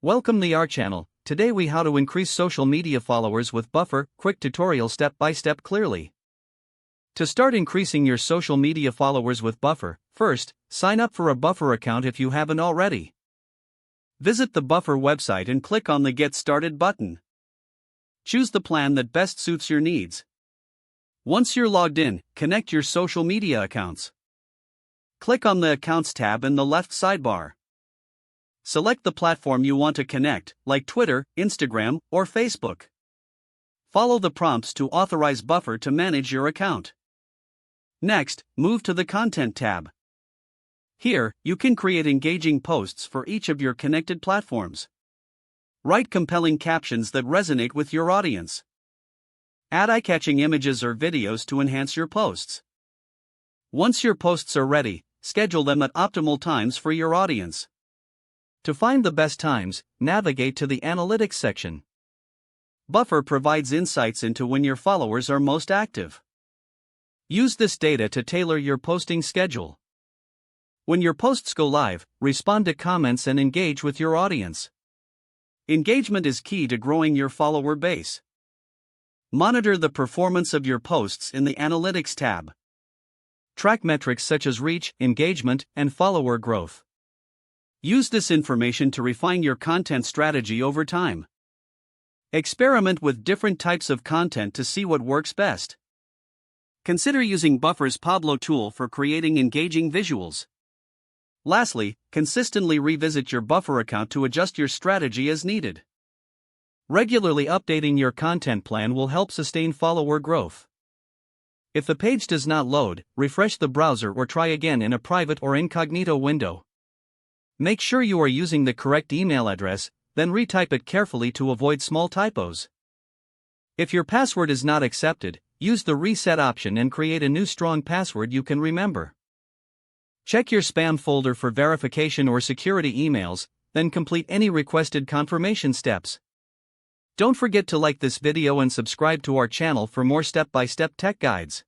Welcome to our channel. Today we how to increase social media followers with Buffer, quick tutorial step by step clearly. To start increasing your social media followers with Buffer, first, sign up for a Buffer account if you haven't already. Visit the Buffer website and click on the Get Started button. Choose the plan that best suits your needs. Once you're logged in, connect your social media accounts. Click on the Accounts tab in the left sidebar. Select the platform you want to connect, like Twitter, Instagram, or Facebook. Follow the prompts to authorize Buffer to manage your account. Next, move to the Content tab. Here, you can create engaging posts for each of your connected platforms. Write compelling captions that resonate with your audience. Add eye-catching images or videos to enhance your posts. Once your posts are ready, schedule them at optimal times for your audience. To find the best times, navigate to the Analytics section. Buffer provides insights into when your followers are most active. Use this data to tailor your posting schedule. When your posts go live, respond to comments and engage with your audience. Engagement is key to growing your follower base. Monitor the performance of your posts in the Analytics tab. Track metrics such as reach, engagement, and follower growth. Use this information to refine your content strategy over time. Experiment with different types of content to see what works best. Consider using Buffer's Pablo tool for creating engaging visuals. Lastly, consistently revisit your Buffer account to adjust your strategy as needed. Regularly updating your content plan will help sustain follower growth. If the page does not load, refresh the browser or try again in a private or incognito window. Make sure you are using the correct email address, then retype it carefully to avoid small typos. If your password is not accepted, use the reset option and create a new strong password you can remember. Check your spam folder for verification or security emails, then complete any requested confirmation steps. Don't forget to like this video and subscribe to our channel for more step-by-step tech guides.